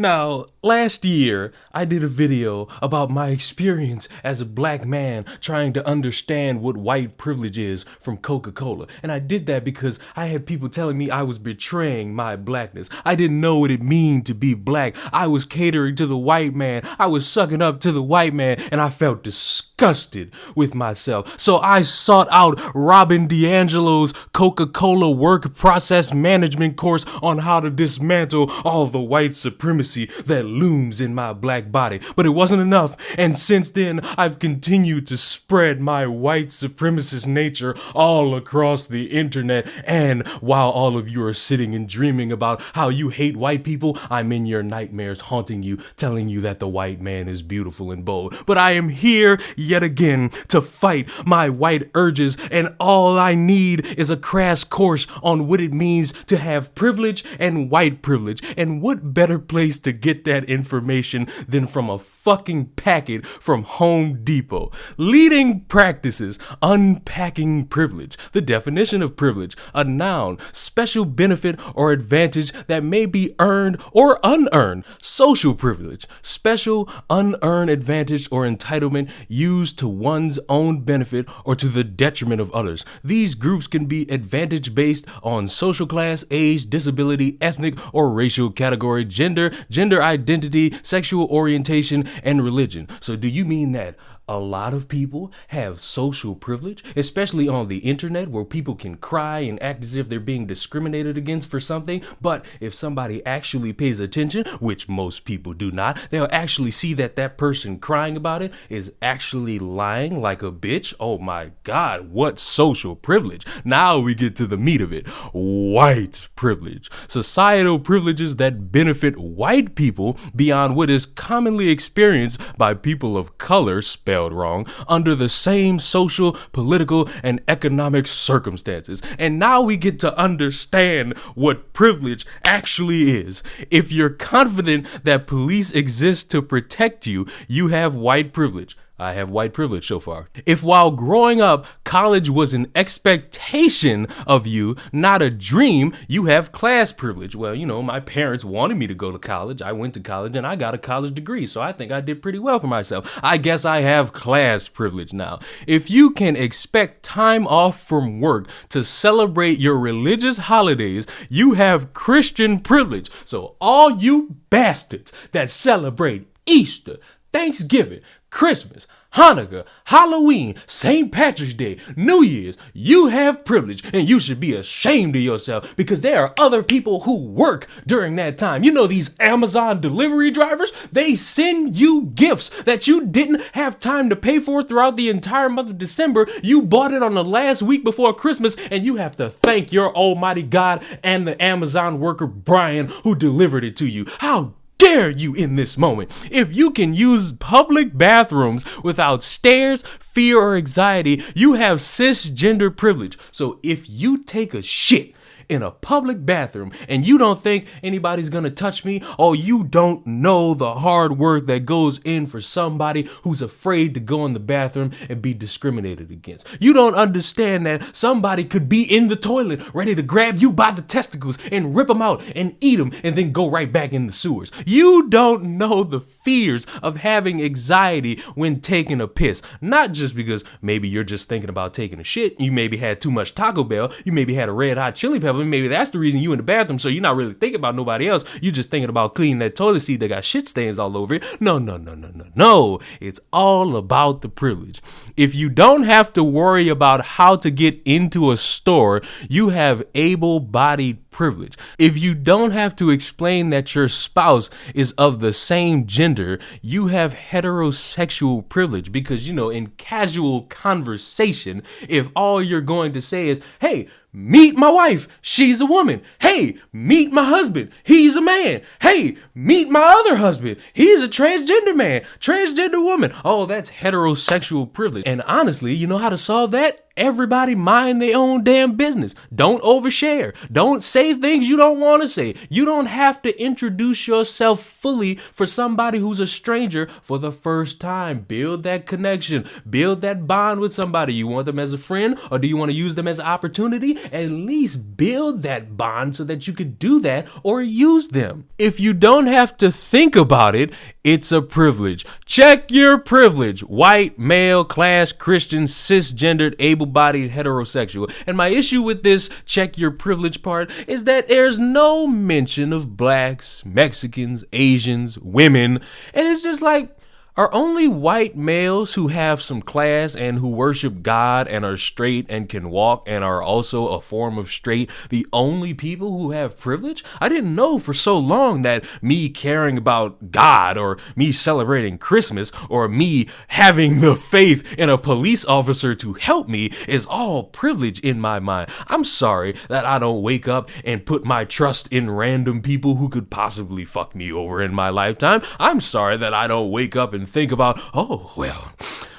Now, last year, I did a video about my experience as a black man trying to understand what white privilege is from Coca-Cola. And I did that because I had people telling me I was betraying my blackness. I didn't know what it meant to be black. I was catering to the white man. I was sucking up to the white man, and I felt disgusted with myself. So I sought out Robin DiAngelo's Coca-Cola work process management course on how to dismantle all the white supremacy that looms in my black body. But it wasn't enough, and since then I've continued to spread my white supremacist nature all across the internet. And while all of you are sitting and dreaming about how you hate white people, I'm in your nightmares haunting you, telling you that the white man is beautiful and bold. But I am here yet again to fight my white urges, and all I need is a crash course on what it means to have privilege and white privilege. And what better place to get that information than from a fucking packet from Home Depot. Leading practices, unpacking privilege. The definition of privilege: a noun, special benefit or advantage that may be earned or unearned. Social privilege, special unearned advantage or entitlement used to one's own benefit or to the detriment of others. These groups can be advantage based on social class, age, disability, ethnic or racial category, gender identity, sexual orientation, and religion. So do you mean that a lot of people have social privilege, especially on the internet, where people can cry and act as if they're being discriminated against for something? But if somebody actually pays attention, which most people do not, they'll actually see that that person crying about it is actually lying like a bitch. Oh my God, what social privilege? Now we get to the meat of it. White privilege. Societal privileges that benefit white people beyond what is commonly experienced by people of color, spelled wrong, under the same social, political, and economic circumstances. And now we get to understand what privilege actually is. If you're confident that police exist to protect you, you have white privilege. I have white privilege so far. If while growing up, college was an expectation of you, not a dream, you have class privilege. Well, you know, my parents wanted me to go to college. I went to college and I got a college degree, so I think I did pretty well for myself. I guess I have class privilege now. If you can expect time off from work to celebrate your religious holidays, you have Christian privilege. So all you bastards that celebrate Easter, Thanksgiving, Christmas, Hanukkah, Halloween, St. Patrick's Day, New Year's, you have privilege, and you should be ashamed of yourself, because there are other people who work during that time. You know, these Amazon delivery drivers, they send you gifts that you didn't have time to pay for throughout the entire month of December. You bought it on the last week before Christmas, and you have to thank your almighty God and the Amazon worker Brian who delivered it to you. How dare you in this moment? If you can use public bathrooms without stares, fear, or anxiety, you have cisgender privilege. So if you take a shit in a public bathroom and you don't think anybody's gonna touch me, or you don't know the hard work that goes in for somebody who's afraid to go in the bathroom and be discriminated against. You don't understand that somebody could be in the toilet ready to grab you by the testicles and rip them out and eat them and then go right back in the sewers. You don't know the fears of having anxiety when taking a piss. Not just because maybe you're just thinking about taking a shit, you maybe had too much Taco Bell, you maybe had a Red Hot Chili Pepper, maybe that's the reason you in the bathroom, so you're not really thinking about nobody else. You're just thinking about cleaning that toilet seat that got shit stains all over it. No. It's all about the privilege. If you don't have to worry about how to get into a store, you have able-bodied privilege. If you don't have to explain that your spouse is of the same gender, you have heterosexual privilege, because, you know, in casual conversation, if all you're going to say is, hey, meet my wife, she's a woman. Hey, meet my husband, he's a man. Hey, meet my other husband, he's a transgender man, transgender woman. Oh, that's heterosexual privilege. And honestly, you know how to solve that? Everybody mind their own damn business. Don't overshare. Don't say things you don't want to say. You don't have to introduce yourself fully for somebody who's a stranger for the first time. Build that connection. Build that bond with somebody. You want them as a friend, or do you want to use them as an opportunity? At least build that bond so that you could do that or use them. If you don't have to think about it, it's a privilege. Check your privilege. White, male, class, Christian, cisgendered, able-bodied, heterosexual. And my issue with this check your privilege part is that there's no mention of blacks, Mexicans, Asians, women. And it's just like, are only white males who have some class and who worship God and are straight and can walk and are also a form of straight the only people who have privilege? I didn't know for so long that me caring about God or me celebrating Christmas or me having the faith in a police officer to help me is all privilege in my mind. I'm sorry that I don't wake up and put my trust in random people who could possibly fuck me over in my lifetime. I'm sorry that I don't wake up and think about, oh, well,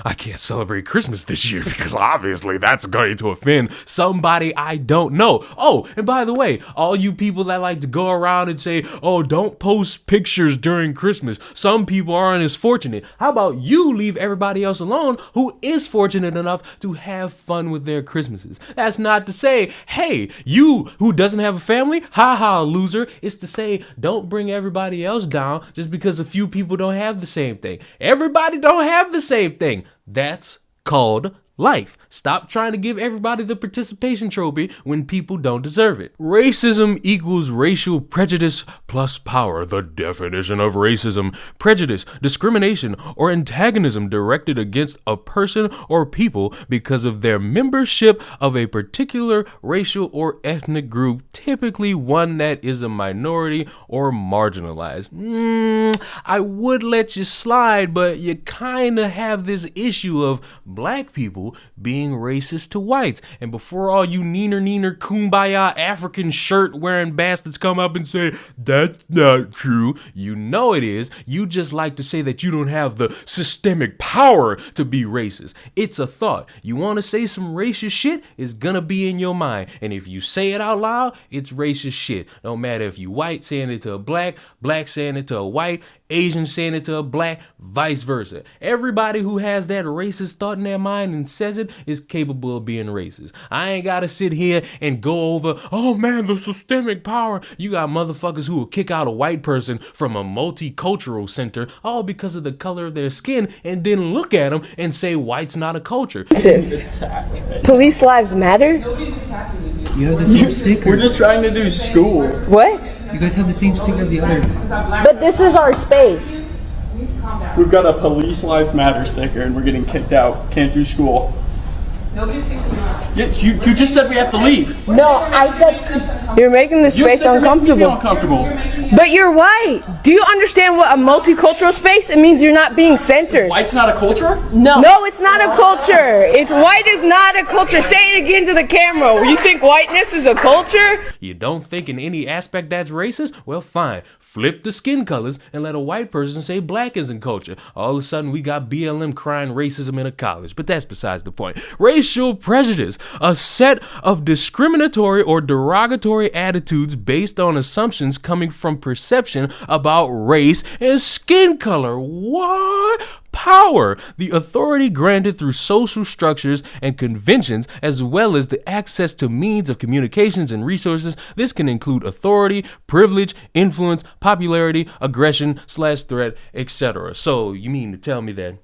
I can't celebrate Christmas this year because obviously that's going to offend somebody I don't know. Oh, and by the way, all you people that like to go around and say, oh, don't post pictures during Christmas. Some people aren't as fortunate. How about you leave everybody else alone who is fortunate enough to have fun with their Christmases? That's not to say, hey, you who doesn't have a family, haha, loser. It's to say, don't bring everybody else down just because a few people don't have the same thing. Everybody don't have the same thing. That's called life. Stop trying to give everybody the participation trophy when people don't deserve it. Racism equals racial prejudice plus power. The definition of racism: prejudice, discrimination, or antagonism directed against a person or people because of their membership of a particular racial or ethnic group, typically one that is a minority or marginalized. I would let you slide, but you kind of have this issue of black people being racist to whites. And before all you neener kumbaya African shirt wearing bastards come up and say, that's not true, you know it is. You just like to say that you don't have the systemic power to be racist. It's a thought. You want to say some racist shit, it's gonna be in your mind. And if you say it out loud, it's racist shit. No matter if you white saying it to a black saying it to a white, Asian saying it to a black, vice versa. Everybody who has that racist thought in their mind and says it is capable of being racist. I ain't gotta sit here and go over, oh man, the systemic power. You got motherfuckers who will kick out a white person from a multicultural center all because of the color of their skin and then look at them and say white's not a culture. Police lives matter? You have the same sticker. We're just trying to do school. What? You guys have the same sticker of the other. But this is our space. We've got a Police Lives Matter sticker and we're getting kicked out. Can't do school. Nobody's thinking that. Yeah, you just said we have to leave. No, I said you're making the space uncomfortable. Uncomfortable. But you're white. Do you understand what a multicultural space? It means you're not being centered. White's not a culture? No. No, it's not a culture. It's white is not a culture. Say it again to the camera. You think whiteness is a culture? You don't think in any aspect that's racist? Well, fine. Flip the skin colors and let a white person say black isn't culture. All of a sudden, we got BLM crying racism in a college. But that's besides the point. Racial prejudice, a set of discriminatory or derogatory attitudes based on assumptions coming from perception about race and skin color. What? Power, the authority granted through social structures and conventions, as well as the access to means of communications and resources. This can include authority, privilege, influence, popularity, aggression, /threat, etc. So you mean to tell me that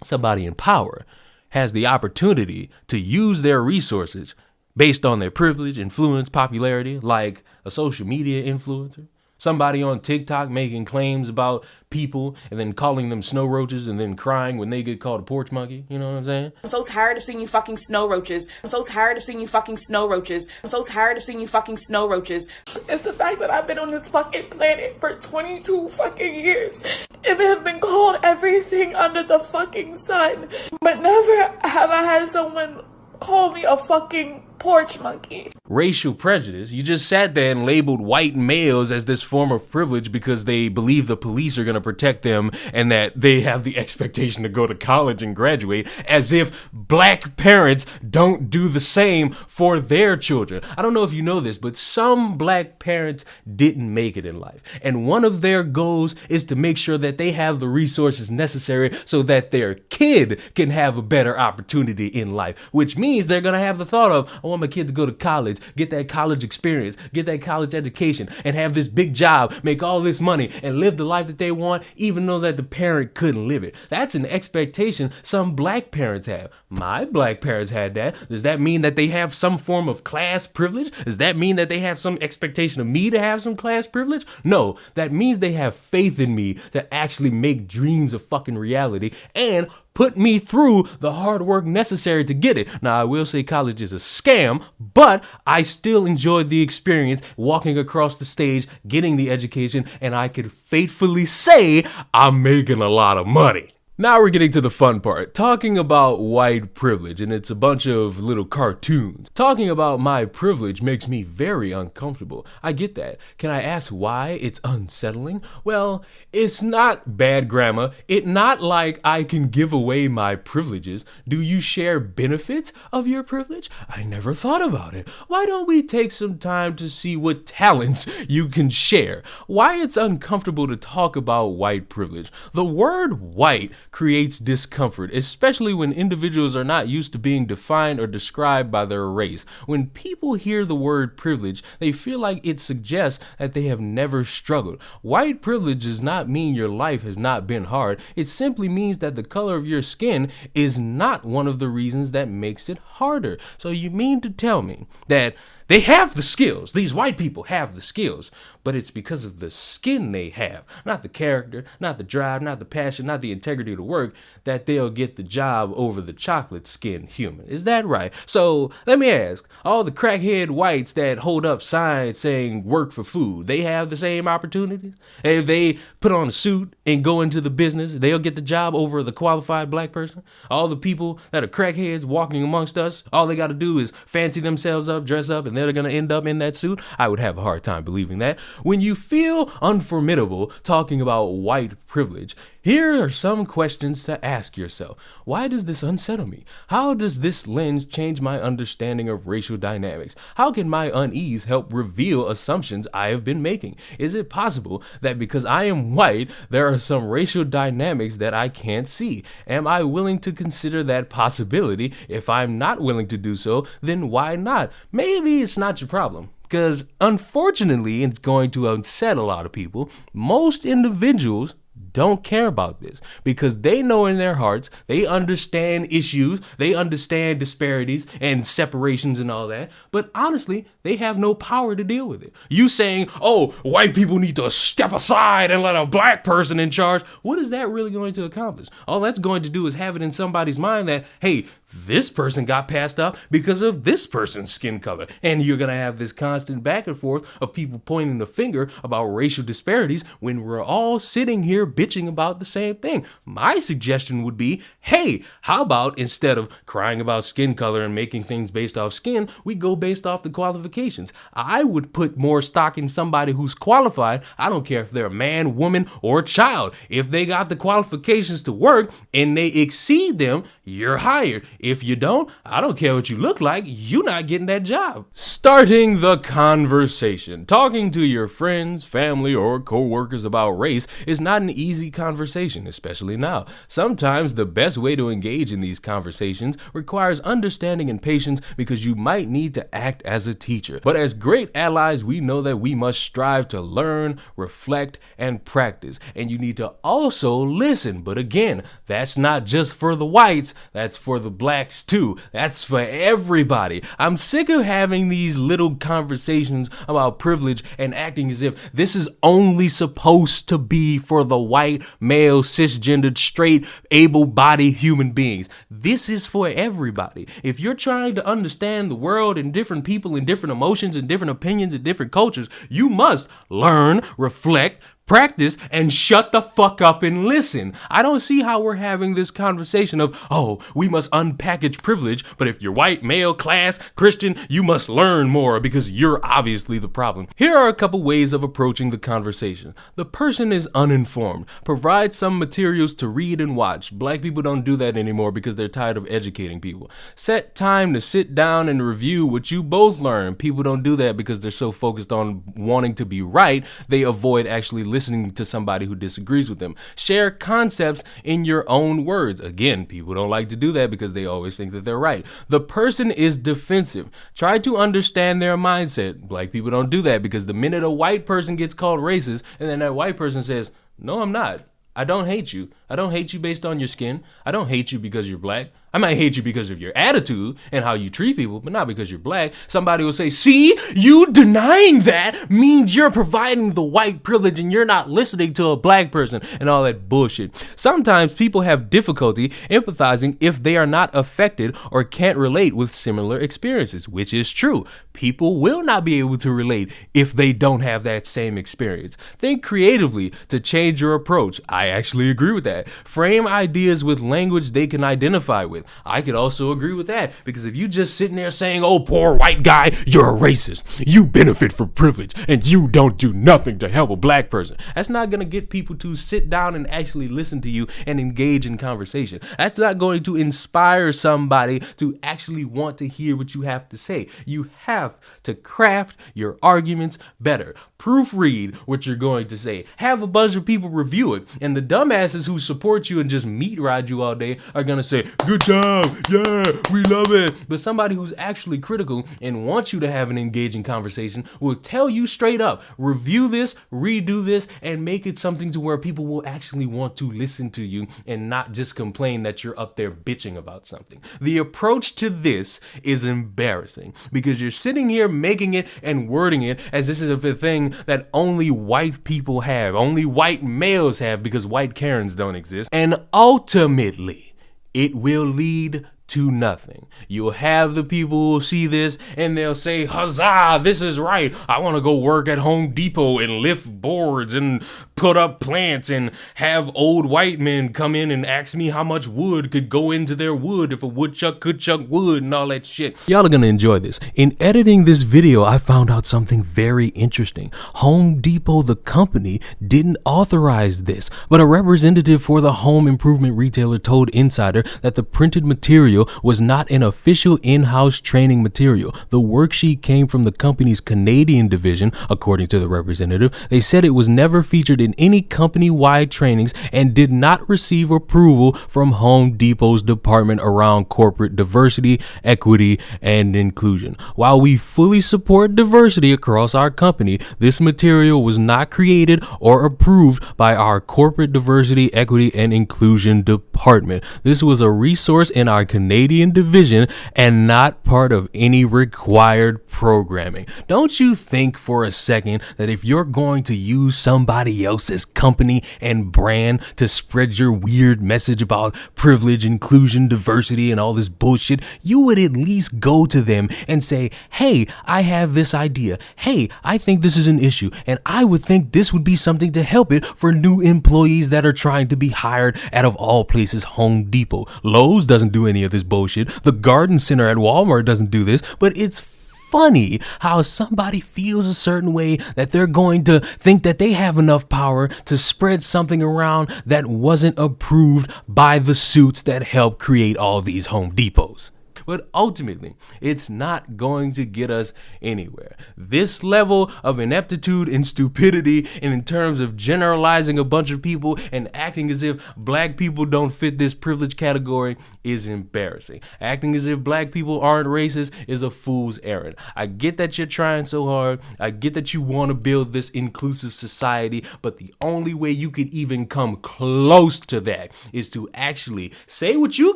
somebody in power has the opportunity to use their resources based on their privilege, influence, popularity, like a social media influencer? Somebody on TikTok making claims about people and then calling them snow roaches and then crying when they get called a porch monkey. You know what I'm saying? I'm so tired of seeing you fucking snow roaches. I'm so tired of seeing you fucking snow roaches. I'm so tired of seeing you fucking snow roaches. It's the fact that I've been on this fucking planet for 22 fucking years and have been called everything under the fucking sun. But never have I had someone call me a fucking porch monkey. Racial prejudice. You just sat there and labeled white males as this form of privilege because they believe the police are going to protect them and that they have the expectation to go to college and graduate, as if black parents don't do the same for their children. I don't know if you know this, but some black parents didn't make it in life. And one of their goals is to make sure that they have the resources necessary so that their kid can have a better opportunity in life, which means they're going to have the thought of, I want my kid to go to college, get that college experience, get that college education, and have this big job, make all this money, and live the life that they want, even though that the parent couldn't live it. That's an expectation some black parents have. My black parents had that. Does that mean that they have some form of class privilege? Does that mean that they have some expectation of me to have some class privilege? No, that means they have faith in me to actually make dreams a fucking reality and put me through the hard work necessary to get it. Now, I will say college is a scam, but I still enjoyed the experience walking across the stage, getting the education, and I could faithfully say I'm making a lot of money. Now we're getting to the fun part, talking about white privilege, and it's a bunch of little cartoons. Talking about my privilege makes me very uncomfortable. I get that. Can I ask why it's unsettling? Well, it's not bad grammar. It's not like I can give away my privileges. Do you share benefits of your privilege? I never thought about it. Why don't we take some time to see what talents you can share? Why it's uncomfortable to talk about white privilege. The word white creates discomfort, especially when individuals are not used to being defined or described by their race. When people hear the word privilege, they feel like it suggests that they have never struggled. White privilege does not mean your life has not been hard. It simply means that the color of your skin is not one of the reasons that makes it harder. So you mean to tell me that they have the skills, these white people have the skills, but it's because of the skin they have, not the character, not the drive, not the passion, not the integrity to work, that they'll get the job over the chocolate skinned human. Is that right? So let me ask, all the crackhead whites that hold up signs saying work for food, they have the same opportunities? If they put on a suit and go into the business, they'll get the job over the qualified black person? All the people that are crackheads walking amongst us, all they got to do is fancy themselves up, dress up, and they're going to end up in that suit? I would have a hard time believing that. When you feel unformidable talking about white privilege, here are some questions to ask yourself. Why does this unsettle me? How does this lens change my understanding of racial dynamics? How can my unease help reveal assumptions I have been making? Is it possible that because I am white, there are some racial dynamics that I can't see? Am I willing to consider that possibility? If I'm not willing to do so, then why not? Maybe it's not your problem. Because unfortunately, it's going to upset a lot of people. Most individuals don't care about this because they know in their hearts, they understand issues, they understand disparities and separations and all that, but honestly, they have no power to deal with it. You saying, oh, white people need to step aside and let a black person in charge, what is that really going to accomplish? All that's going to do is have it in somebody's mind that, hey, this person got passed up because of this person's skin color. And you're going to have this constant back and forth of people pointing the finger about racial disparities when we're all sitting here bitching about the same thing. My suggestion would be, hey, how about instead of crying about skin color and making things based off skin, we go based off the qualifications. I would put more stock in somebody who's qualified. I don't care if they're a man, woman, or child. If they got the qualifications to work and they exceed them, you're hired. If you don't, I don't care what you look like, you're not getting that job. Starting the conversation. Talking to your friends, family, or co-workers about race is not an easy conversation, especially now. Sometimes the best way to engage in these conversations requires understanding and patience because you might need to act as a teacher. But as great allies, we know that we must strive to learn, reflect, and practice. And you need to also listen. But again, that's not just for the whites, that's for the blacks too. That's for everybody. I'm sick of having these little conversations about privilege and acting as if this is only supposed to be for the white, male, cisgendered, straight, able-bodied human beings. This is for everybody. If you're trying to understand the world and different people and different emotions and different opinions and different cultures, you must learn, reflect, Practice and shut the fuck up and listen. I don't see how we're having this conversation of, oh, we must unpackage privilege, but if you're white, male, class, Christian, you must learn more because you're obviously the problem. Here are a couple ways of approaching the conversation. The person is uninformed. Provide some materials to read and watch. Black people don't do that anymore because they're tired of educating people. Set time to sit down and review what you both learn. People don't do that because they're so focused on wanting to be right, they avoid actually listening to somebody who disagrees with them. Share concepts in your own words. Again, people don't like to do that because they always think that they're right. The person is defensive. Try to understand their mindset. Black people don't do that because the minute a white person gets called racist and then that white person says, no, I'm not. I don't hate you. I don't hate you based on your skin. I don't hate you because you're black. I might hate you because of your attitude and how you treat people, but not because you're black. Somebody will say, see, you denying that means you're providing the white privilege and you're not listening to a black person and all that bullshit. Sometimes people have difficulty empathizing if they are not affected or can't relate with similar experiences, which is true. People will not be able to relate if they don't have that same experience. Think creatively to change your approach. I actually agree with that. Frame ideas with language they can identify with. I could also agree with that because if you just sitting there saying, oh, poor white guy, you're a racist, you benefit from privilege and you don't do nothing to help a black person, that's not going to get people to sit down and actually listen to you and engage in conversation. That's not going to inspire somebody to actually want to hear what you have to say. You have to craft your arguments better. Proofread what you're going to say. Have a bunch of people review it. And the dumbasses who support you and just meat ride you all day are going to say, good job, yeah, we love it. But somebody who's actually critical and wants you to have an engaging conversation will tell you straight up, review this, redo this, and make it something to where people will actually want to listen to you and not just complain that you're up there bitching about something. The approach to this is embarrassing because you're sitting here making it and wording it as this is a thing that only white people have, only white males have because white Karens don't exist. And ultimately, it will lead to nothing. You'll have the people who will see this and they'll say, huzzah, this is right. I want to go work at Home Depot and lift boards and put up plants and have old white men come in and ask me how much wood could go into their wood if a woodchuck could chuck wood and all that shit. Y'all are gonna enjoy this. In editing this video, I found out something very interesting. Home Depot, the company, didn't authorize this, but a representative for the home improvement retailer told Insider that the printed material was not an official in-house training material. The worksheet came from the company's Canadian division, according to the representative. They said it was never featured in any company-wide trainings and did not receive approval from Home Depot's department around corporate diversity, equity, and inclusion. While we fully support diversity across our company, this material was not created or approved by our corporate diversity, equity, and inclusion department. This was a resource in our Canadian division and not part of any required programming. Don't you think for a second that if you're going to use somebody else's company and brand to spread your weird message about privilege, inclusion, diversity, and all this bullshit, you would at least go to them and say, hey, I have this idea. Hey, I think this is an issue, and I would think this would be something to help it for new employees that are trying to be hired out of all places, Home Depot. Lowe's doesn't do any of this bullshit. The garden center at Walmart doesn't do this, but it's funny how somebody feels a certain way that they're going to think that they have enough power to spread something around that wasn't approved by the suits that help create all these Home Depots. But ultimately, it's not going to get us anywhere. This level of ineptitude and stupidity, and in terms of generalizing a bunch of people and acting as if black people don't fit this privilege category, is embarrassing. Acting as if black people aren't racist is a fool's errand. I get that you're trying so hard. I get that you want to build this inclusive society, but the only way you could even come close to that is to actually say what you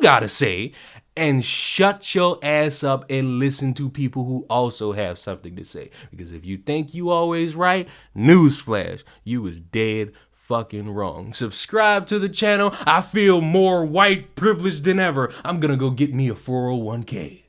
gotta say and shut your ass up and listen to people who also have something to say. Because if you think you always right, newsflash, you was dead fucking wrong. Subscribe to the channel. I feel more white privileged than ever. I'm gonna go get me a 401k.